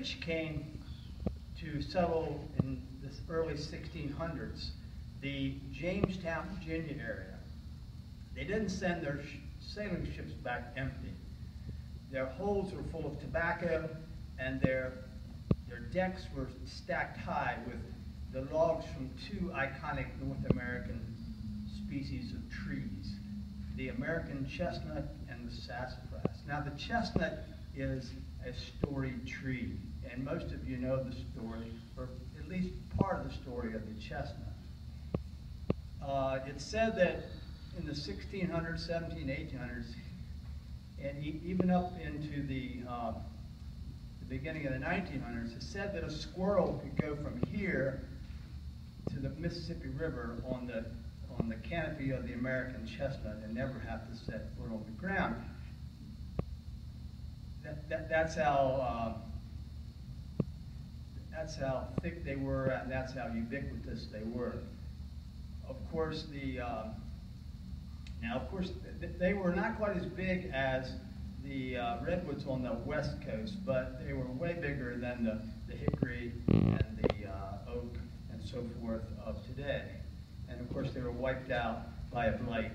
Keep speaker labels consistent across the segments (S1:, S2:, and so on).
S1: British came to settle in this early 1600s, the Jamestown, Virginia area, they didn't send their sailing ships back empty. Their holds were full of tobacco, and their decks were stacked high with the logs from two iconic North American species of trees, the American chestnut and the sassafras. Now, the chestnut is a storied tree, and most of you know the story, or at least part of the story of the chestnut. It's said that in the 1600s, 1700s, 1800s, and even up into the beginning of the 1900s, it's said that a squirrel could go from here to the Mississippi River on the canopy of the American chestnut and never have to set foot on the ground. That's how thick they were, and that's how ubiquitous they were. Of course, they were not quite as big as the redwoods on the west coast, but they were way bigger than the hickory and the oak and so forth of today. And of course, they were wiped out by a blight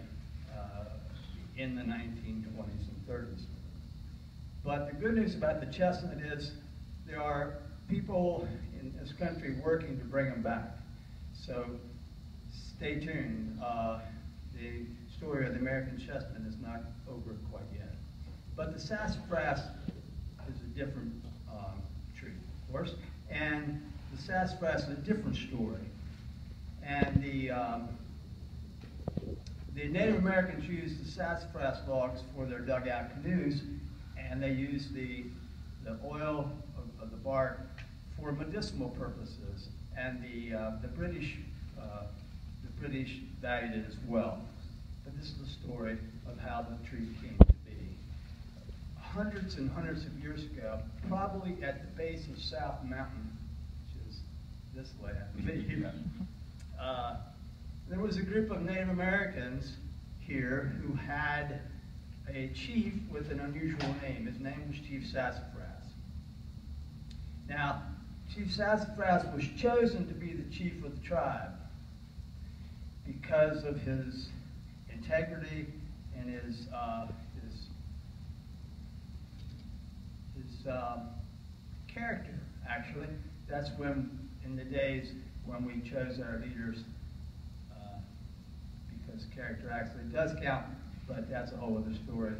S1: in the 1920s and 30s. But the good news about the chestnut is there are people in this country working to bring them back. So stay tuned. The story of the American chestnut is not over quite yet. But the sassafras is a different tree, of course. And the sassafras is a different story. And the Native Americans used the sassafras logs for their dugout canoes, and they used the oil of the bark for medicinal purposes. And the British valued it as well. But this is the story of how the tree came to be. Hundreds and hundreds of years ago, probably at the base of South Mountain, which is this way, I believe, there was a group of Native Americans here who had a chief with an unusual name. His name was Chief Sassafras. Now, Chief Sassafras was chosen to be the chief of the tribe because of his integrity and his character, actually. That's when, in the days when we chose our leaders, because character actually does count, but that's a whole other story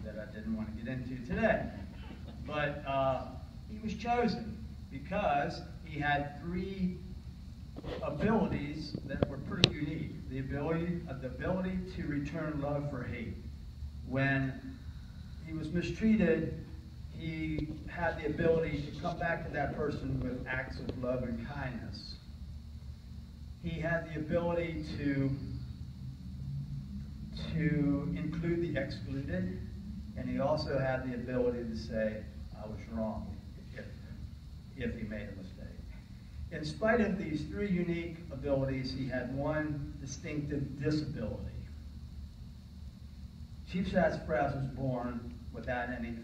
S1: that I didn't want to get into today. But he was chosen because he had three abilities that were pretty unique. The ability to return love for hate. When he was mistreated, he had the ability to come back to that person with acts of love and kindness. He had the ability to include the excluded, and he also had the ability to say, I was wrong, if he made a mistake. In spite of these three unique abilities, he had one distinctive disability. Chief Sassafras was born without any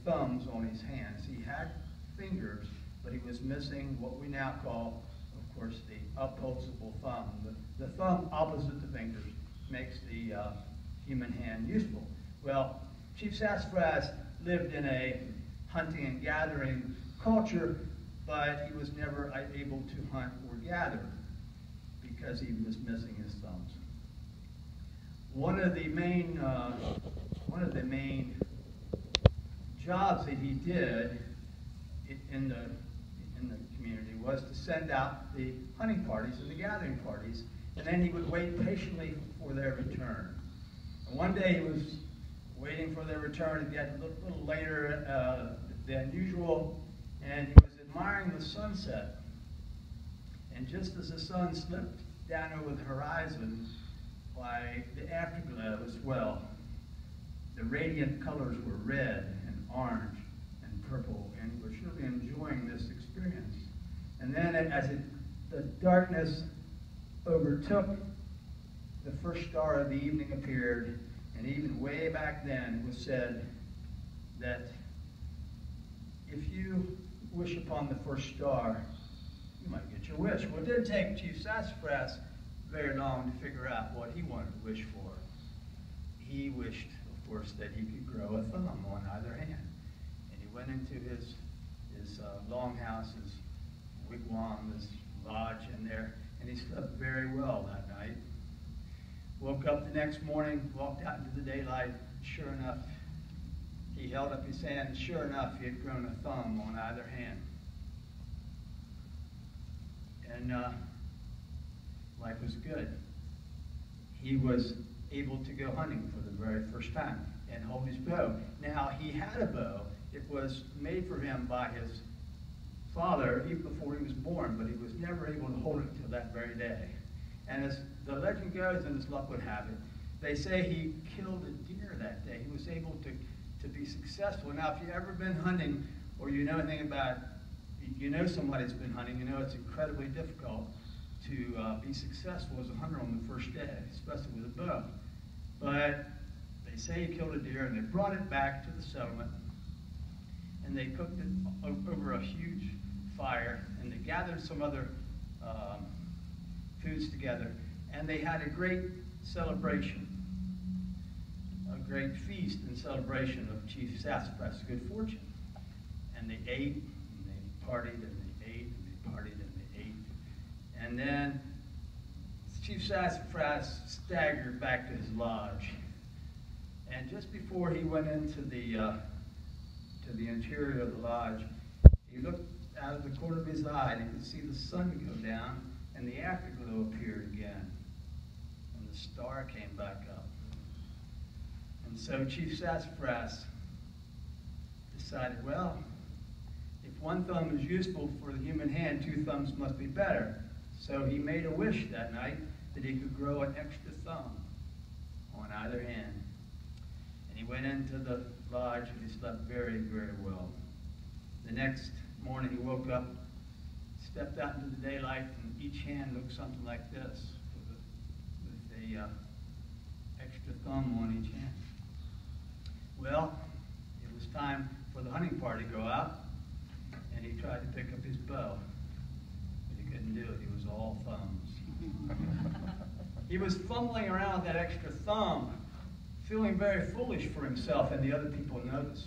S1: thumbs on his hands. He had fingers, but he was missing what we now call, of course, the opposable thumb. The thumb opposite the fingers makes the human hand useful. Well, Chief Sassafras lived in a hunting and gathering culture, but he was never able to hunt or gather because he was missing his thumbs. One of the main jobs that he did in the community was to send out the hunting parties and the gathering parties, and then he would wait patiently for their return. And one day he was waiting for their return to get a little later than usual, and he was admiring the sunset. And just as the sun slipped down over the horizon, why, the afterglow as well, the radiant colors were red and orange and purple, and he was really enjoying this experience. And then as the darkness overtook, the first star of the evening appeared, and even way back then it was said that if you wish upon the first star, you might get your wish. Well, it didn't take Chief Sassafras very long to figure out what he wanted to wish for. He wished, of course, that he could grow a thumb on either hand. And he went into his longhouse, his wigwam, his lodge in there, and he slept very well that night. Woke up the next morning, walked out into the daylight. Sure enough, he held up his hand, and sure enough, he had grown a thumb on either hand. And life was good. He was able to go hunting for the very first time and hold his bow. Now, he had a bow. It was made for him by his father even before he was born, but he was never able to hold it until that very day. And as the legend goes, and as luck would have it, they say he killed a deer that day. He was able to be successful. Now, if you've ever been hunting or you know anything about, you know somebody that's been hunting, you know it's incredibly difficult to be successful as a hunter on the first day, especially with a bow. But they say he killed a deer, and they brought it back to the settlement, and they cooked it over a huge fire, and they gathered some other foods together, and they had a great celebration, a great feast and celebration of Chief Sassafras' good fortune. And they ate, and they partied, and they ate, and they partied, and they ate. And then Chief Sassafras staggered back to his lodge. And just before he went into the interior of the lodge, he looked out of the corner of his eye, and he could see the sun go down, and the afterglow appeared again. And the star came back up. And so Chief Sassafras decided, well, if one thumb is useful for the human hand, two thumbs must be better. So he made a wish that night that he could grow an extra thumb on either hand. And he went into the lodge, and he slept very, very well. The next morning he woke up, stepped out into the daylight, and each hand looked something like this, with a extra thumb on each hand. Well, it was time for the hunting party to go out, and he tried to pick up his bow, but he couldn't do it. He was all thumbs. He was fumbling around with that extra thumb, feeling very foolish for himself, and the other people noticed.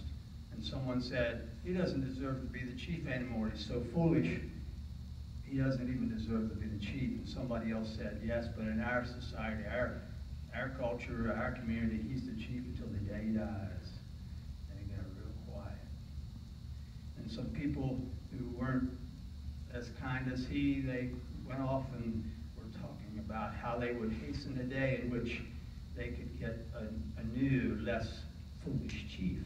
S1: And someone said, he doesn't deserve to be the chief anymore. He's so foolish. He doesn't even deserve to be the chief. And somebody else said, yes, but in our society, our culture, our community, he's the chief until the day he dies. And he got real quiet. And some people who weren't as kind as he, they went off and were talking about how they would hasten the day in which they could get a new, less foolish chief.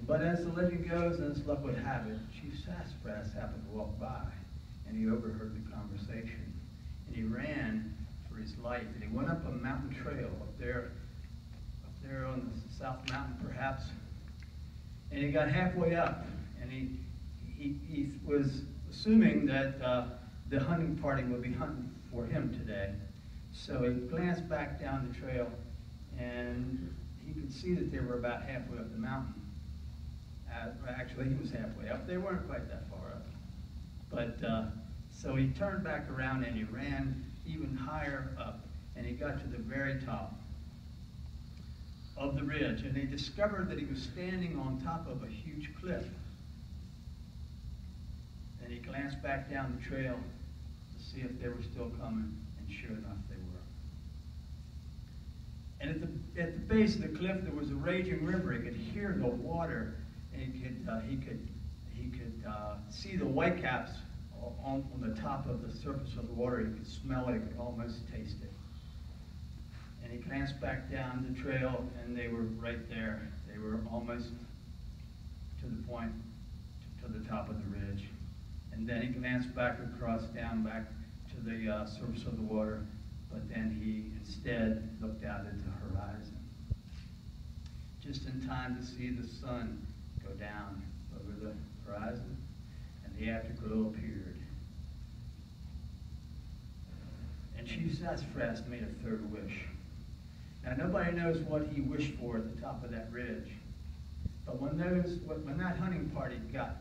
S1: But as the legend goes, and as luck would have it, Chief Sassafras happened to walk by, and he overheard the conversation. And he ran for his life, and he went up a mountain trail up there on the South Mountain, perhaps. And he got halfway up, and he was assuming that the hunting party would be hunting for him today. So he glanced back down the trail, and he could see that they were about halfway up the mountain. Actually, he was halfway up. They weren't quite that far up. But so he turned back around, and he ran even higher up, and he got to the very top of the ridge, and he discovered that he was standing on top of a huge cliff. And he glanced back down the trail to see if they were still coming, and sure enough, they were. And at the base of the cliff, there was a raging river. He could hear the water, and he could see the whitecaps on the top of the surface of the water. He could smell it. He could almost taste it. And he glanced back down the trail, and they were right there. They were almost to the point, to the top of the ridge. And then he glanced back across, down back to the surface of the water, but then he instead looked out into the horizon, just in time to see the sun go down over the horizon, and the afterglow appeared. And Chief Sassafras made a third wish. Now, nobody knows what he wished for at the top of that ridge, But when that hunting party got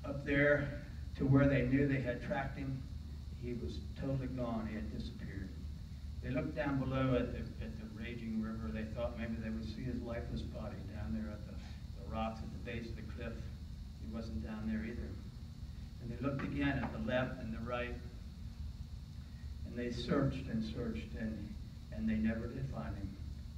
S1: up there to where they knew they had tracked him, he was totally gone. He had disappeared. They looked down below at the raging river. They thought maybe they would see his lifeless body down there at the rocks at the base of the cliff. He wasn't down there either. And they looked again at the left and the right, and they searched and searched, and they never did find him.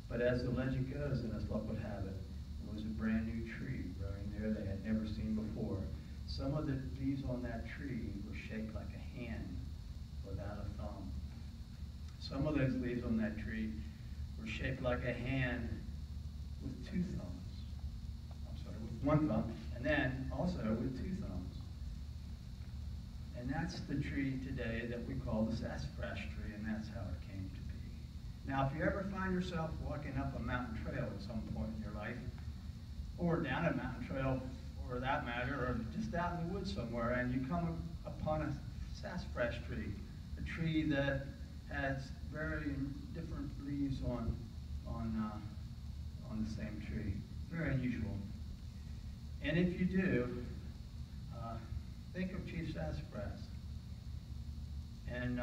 S1: But as the legend goes, and as luck would have it, there was a brand new tree growing there they had never seen before. Some of the leaves on that tree were shaped like a hand without a thumb. Some of those leaves on that tree were shaped like a hand with two thumbs. I'm sorry, with one thumb, and then also with two thumbs. And that's the tree today that we call the Sassafras Tree, and that's how it came to be. Now, if you ever find yourself walking up a mountain trail at some point in your life, or down a mountain trail for that matter, or just out in the woods somewhere, and you come upon a sassafras tree, a tree that has very different leaves on the same tree. Very unusual. And if you do, think of Chief Sassafras. And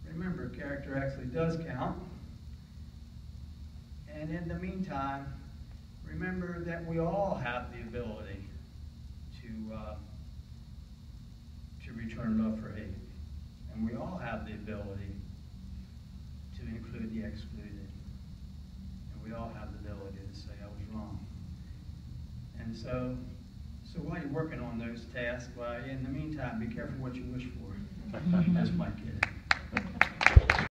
S1: remember, character actually does count. And in the meantime, remember that we all have the ability to return love for hate. And we all have the ability to include the excluded. And we all have the ability to say, I was wrong. And so while you're working on those tasks, in the meantime, be careful what you wish for. That's my kid.